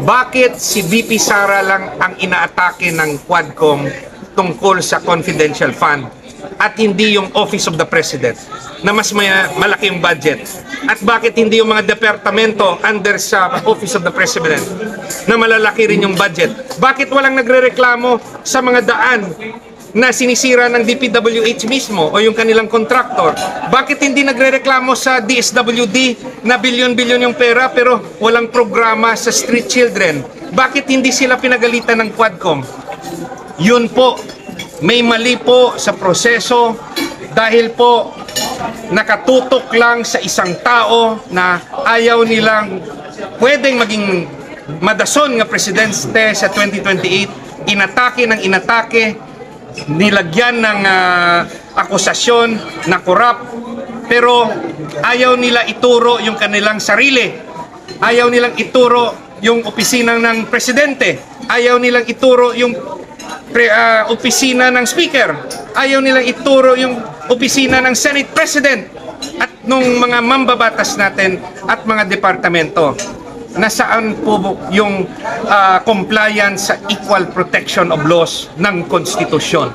bakit si VP Sara lang ang inaatake ng Quadcom tungkol sa confidential fund at hindi yung Office of the President na mas malaki yung budget? At bakit hindi yung mga departamento under sa Office of the President na malalaki rin yung budget? Bakit walang nagrereklamo sa mga daan na sinisira ng DPWH mismo o yung kanilang contractor? Bakit hindi nagrereklamo sa DSWD na bilyon-bilyon yung pera pero walang programa sa street children? Bakit hindi sila pinagalitan ng Quadcom? Yun po, may mali po sa proseso dahil po nakatutok lang sa isang tao na ayaw nilang pwedeng maging madason nga presidente sa 2028. Inatake ng inatake, nilagyan ng akusasyon na korap, pero ayaw nila ituro yung kanilang sarili. Ayaw nilang ituro yung opisina ng presidente. Ayaw nilang ituro yung opisina ng speaker. Ayaw nilang ituro yung opisina ng Senate President at nung mga mambabatas natin at mga departamento. Nasaan po yung compliance sa equal protection of laws ng konstitusyon?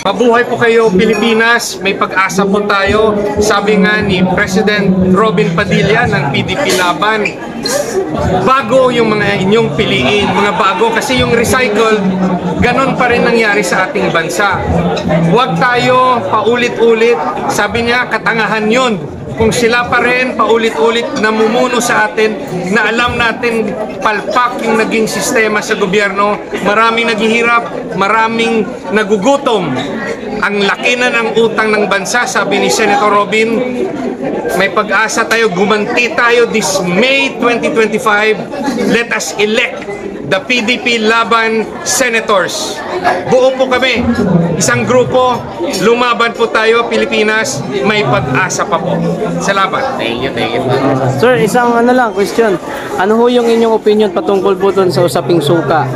Mabuhay po kayo, Pilipinas. May pag-asa po tayo. Sabi nga ni President Robin Padilla ng PDP Laban, bago yung mga inyong piliin, mga bago, kasi yung recycled, ganon pa rin nangyari sa ating bansa. Huwag tayo paulit-ulit, sabi niya, katangahan yun. Kung sila pa rin paulit-ulit namumuno sa atin, na alam natin palpak yung naging sistema sa gobyerno, maraming naghihirap, maraming nagugutom. Ang laki na ng utang ng bansa, sabi ni Senator Robin, may pag-asa tayo, gumanti tayo this May 2025, let us elect the PDP Laban Senators. Buo po kami, isang grupo, lumaban po tayo, Pilipinas, may pag-asa pa po. Salamat. Thank you. Sir, isang question. Ano ho yung inyong opinion patungkol po dun sa usaping suka?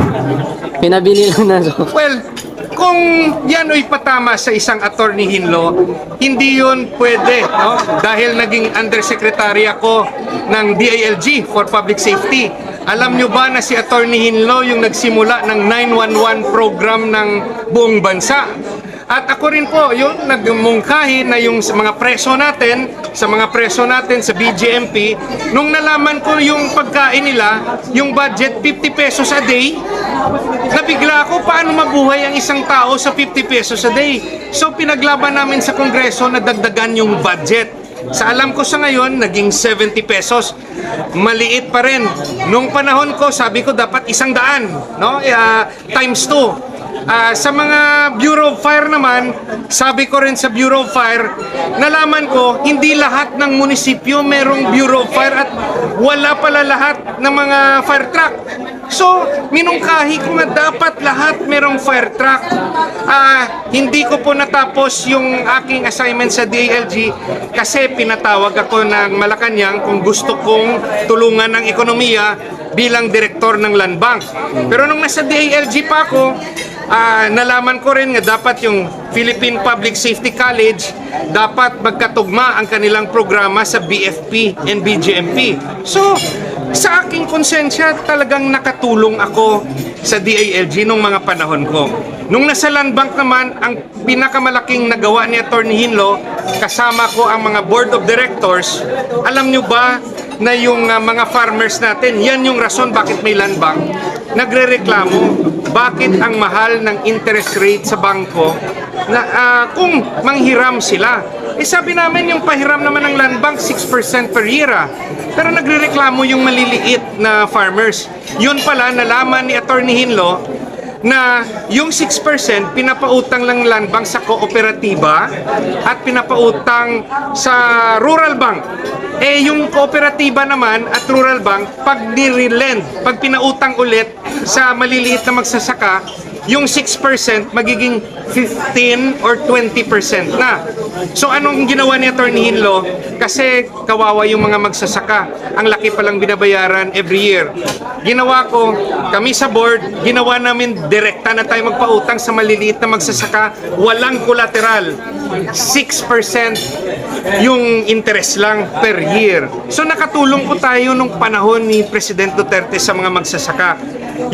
Pinabili lang na suka. Well, kung yan ay patama sa isang attorney Hinlo, hindi yun pwede, no? Dahil naging undersecretary ako ng DILG for Public Safety. Alam nyo ba na si Attorney Hinlo yung nagsimula ng 911 program ng buong bansa? At ako rin po, yung nagmungkahi na yung sa mga preso natin, sa BGMP, nung nalaman ko yung pagkain nila, yung budget 50 pesos a day, nabigla ako paano mabuhay ang isang tao sa 50 pesos a day. So pinaglaban namin sa Kongreso na dagdagan yung budget. Sa alam ko sa ngayon, naging 70 pesos. Maliit pa rin. Nung panahon ko, sabi ko dapat 100, no? Times 2. Sa mga Bureau of Fire naman, sabi ko rin sa Bureau of Fire, nalaman ko, hindi lahat ng munisipyo merong Bureau of Fire at wala pala lahat ng mga fire truck. So, minungkahi ko nga dapat lahat merong fire truck. Hindi ko po natapos yung aking assignment sa DILG kasi pinatawag ako ng Malacanang kung gusto kong tulungan ng ekonomiya bilang direktor ng Land Bank. Pero nung nasa DILG pa ako, nalaman ko rin nga dapat yung Philippine Public Safety College dapat magkatugma ang kanilang programa sa BFP and BGMP. So, sa aking konsensya, talagang nakatulong ako sa DILG nung mga panahon ko. Nung nasa Land Bank naman, ang pinakamalaking nagawa ni Attorney Hinlo, kasama ko ang mga board of directors. Alam nyo ba na yung mga farmers natin, yan yung rason bakit may Land Bank, nagrereklamo bakit ang mahal ng interest rate sa bangko na kung manghiram sila. Sabi namin yung pahiram naman ng Land Bank 6% per year. Pero nagrereklamo yung maliliit na farmers. Yun pala nalaman ni Attorney Hinlo na yung 6% pinapautang lang Land Bank sa kooperatiba at pinapautang sa Rural Bank. Yung kooperatiba naman at Rural Bank, pag nirelend, pag pinautang ulit sa maliliit na magsasaka, yung 6% magiging 15 or 20% na. So anong ginawa ni Attorney Hinlo? Kasi kawawa yung mga magsasaka. Ang laki palang binabayaran every year. Ginawa ko, kami sa board, ginawa namin direkta na tayo magpautang sa maliliit na magsasaka. Walang collateral. 6% yung interest lang per year. So nakatulong po tayo nung panahon ni President Duterte sa mga magsasaka.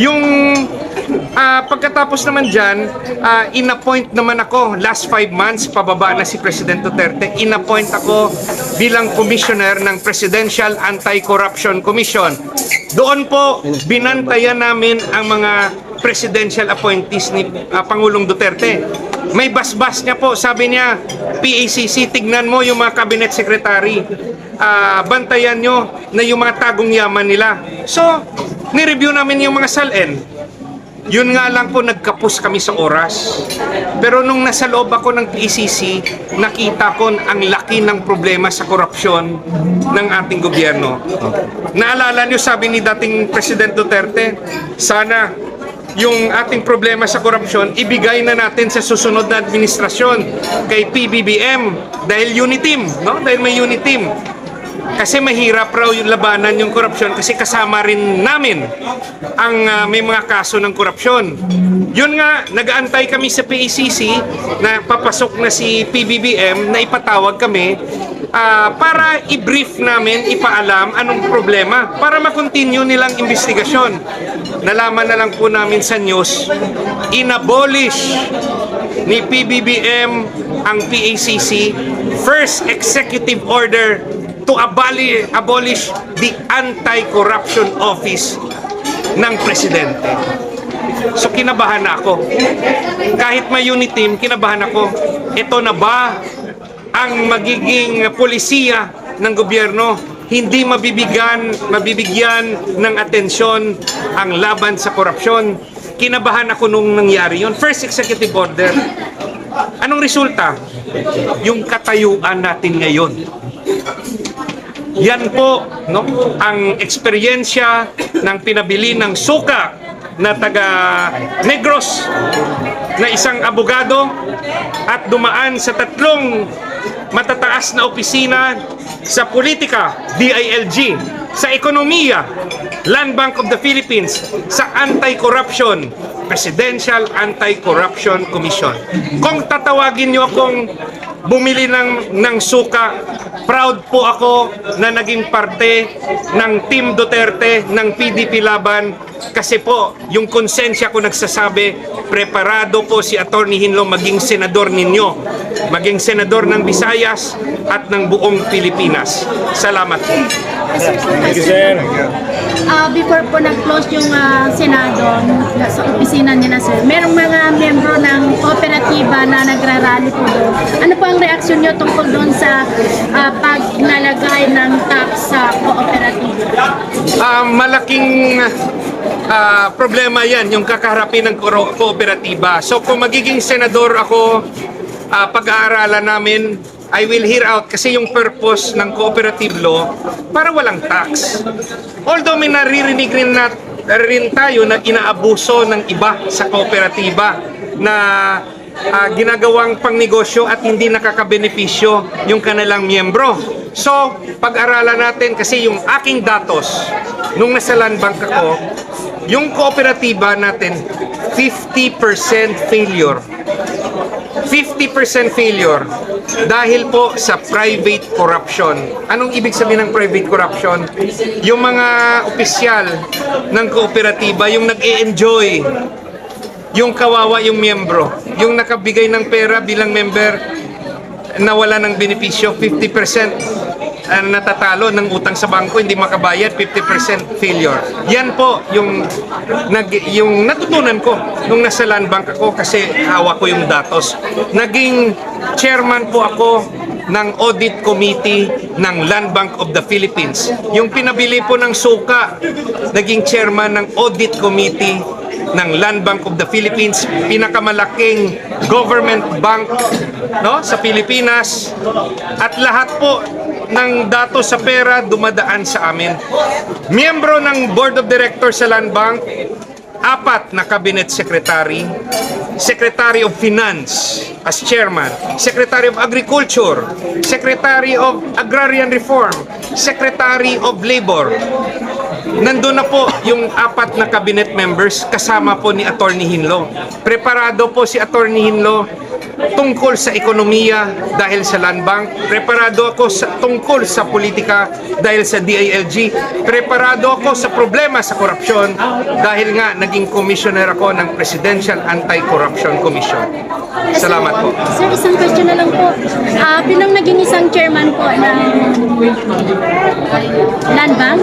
Yung pagkatapos naman dyan, in-appoint naman ako, last 5 months, pababa na si President Duterte, in-appoint ako bilang commissioner ng Presidential Anti-Corruption Commission. Doon po, binantayan namin ang mga presidential appointees ni Pangulong Duterte. May basbas niya po, sabi niya, PACC, tignan mo yung mga cabinet secretary. Bantayan nyo na yung mga tagong yaman nila. So, ni-review namin yung mga SALN. Yun nga lang po, nagkapos kami sa oras. Pero nung nasa loob ako ng PCC, nakita ko ang laki ng problema sa korupsyon ng ating gobyerno. Naalala nyo, sabi ni dating President Duterte, sana yung ating problema sa korupsyon, ibigay na natin sa susunod na administrasyon kay PBBM dahil unit team, no? Dahil may unit team. Kasi mahirap raw yung labanan yung korupsyon kasi kasama rin namin ang may mga kaso ng korupsyon. Yun nga, nag-aantay kami sa PACC na papasok na si PBBM na ipatawag kami para i-brief namin, ipaalam anong problema para makontinue nilang investigasyon. Nalaman na lang po namin sa news, inabolish ni PBBM ang PACC, first executive order to abolish the Anti-Corruption Office ng Presidente. So kinabahan na ako. Kahit may unit team, kinabahan ako. Ito na ba ang magiging polisiya ng gobyerno? Hindi mabibigyan ng atensyon ang laban sa korupsyon. Kinabahan ako nung nangyari yon. First executive order. Anong resulta? Yung katayuan natin ngayon. Yan po, no, ang eksperyensya ng pinabili ng suka na taga Negros na isang abogado at dumaan sa 3 matataas na opisina sa politika, DILG, sa ekonomiya, Land Bank of the Philippines, sa anti-corruption, Presidential Anti-Corruption Commission. Kung tatawagin niyo akong bumili ng suka, proud po ako na naging parte ng Team Duterte, ng PDP Laban, kasi po yung konsensya ko nagsasabi, preparado po si Attorney Hinlo maging senador ninyo, maging senador ng Visayas at ng buong Pilipinas. Salamat po. Thank you, sir. Before po nag-close yung Senado sa opisina nila, sir, merong mga membro ng kooperatiba na nagrarally po doon. Ano po ang reaksyon nyo tungkol doon sa paglalagay ng tax sa kooperatiba? Malaking problema yan, yung kakaharapin ng kooperatiba. So kung magiging senador ako, pag-aaralan namin, I will hear out kasi yung purpose ng cooperative law para walang tax. Although may naririnig rin tayo na inaabuso ng iba sa kooperatiba na ginagawang pangnegosyo at hindi nakakabenepisyo yung kanilang miyembro. So, pag-aralan natin kasi yung aking datos, nung nasa land bank ako, yung kooperatiba natin, 50% failure. 50% failure dahil po sa private corruption. Anong ibig sabihin ng private corruption? Yung mga opisyal ng kooperatiba, yung nag-e-enjoy, yung kawawa yung miyembro, yung nakabigay ng pera bilang member, nawala ng benepisyo, 50% natatalo ng utang sa bangko, hindi makabayad, 50% failure. Yan po yung natutunan ko nung nasa land bank ako kasi hawak ko yung datos. Naging chairman po ako ng audit committee ng Land Bank of the Philippines. Yung pinabili po ng suka, naging chairman ng audit committee ng Land Bank of the Philippines, pinakamalaking government bank, no, sa Pilipinas, at lahat po ng datos sa pera dumadaan sa amin. Miyembro ng Board of Directors sa Land Bank, 4 na cabinet secretary, Secretary of Finance as chairman, Secretary of Agriculture, Secretary of Agrarian Reform, Secretary of Labor. Nandun na po yung 4 na cabinet members kasama po ni Attorney Hinlo. Preparado po si Attorney Hinlo tungkol sa ekonomiya dahil sa Land Bank. Preparado ako tungkol sa politika dahil sa DILG. Preparado ako sa problema sa korupsyon dahil nga naging commissioner ako ng Presidential Anti-Corruption Commission. Salamat po. Sir, isang question na lang po. Bilang naging isang chairman po ng Land Bank,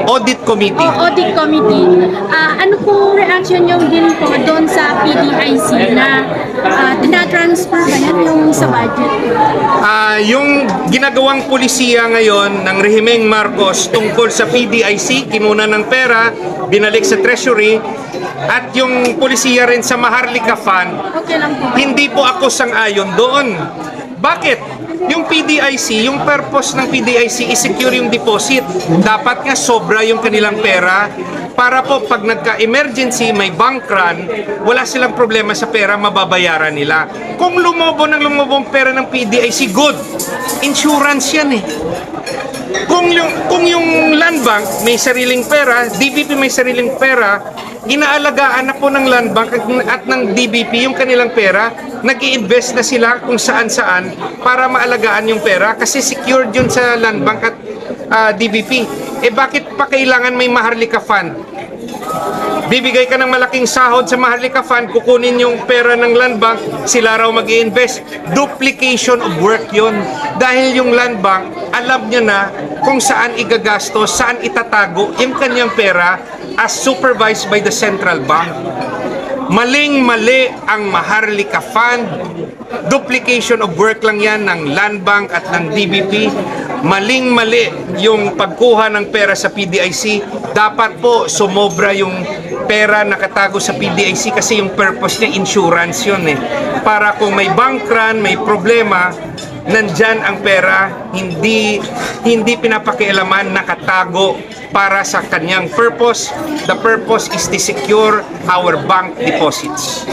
Audit Committee. o Audit Committee, ano po reaction nyo din po doon sa PDIC na tinatransfer ba yan yung sa budget? Yung ginagawang pulisiya ngayon ng Rehimeng Marcos tungkol sa PDIC, kinuna ng pera, binalik sa Treasury, at yung pulisiya rin sa Maharlika Fund, Okay lang po. hindi po ako sang-ayon doon. Bakit? Yung PDIC, yung purpose ng PDIC is secure yung deposit. Dapat nga sobra yung kanilang pera para po pag nagka-emergency, may bank run, wala silang problema sa pera, mababayaran nila. Kung lumobo ang pera ng PDIC, good. Insurance yan eh. Kung yung Land Bank may sariling pera, DBP may sariling pera, inaalagaan na po ng Land Bank at ng DBP yung kanilang pera, nag-i-invest na sila kung saan-saan para maalagaan yung pera kasi secured yun sa Land Bank at DBP. Eh bakit pa kailangan may Maharlika Fund? Bibigay ka ng malaking sahod sa Maharlika Fund, kukunin yung pera ng Land Bank, sila raw mag-i-invest. Duplication of work yun. Dahil yung Land Bank, alam niya na kung saan igagastos, saan itatago yung kanyang pera as supervised by the central bank. Maling-mali ang Maharlika Fund. Duplication of work lang yan ng Land Bank at ng DBP. Maling-mali yung pagkuha ng pera sa PDIC. Dapat po sumobra yung pera nakatago sa PDIC kasi yung purpose niya insurance yun eh. Para kung may bank run, may problema, nandyan ang pera, hindi pinapakialaman, nakatago para sa kanyang purpose. The purpose is to secure our bank deposits.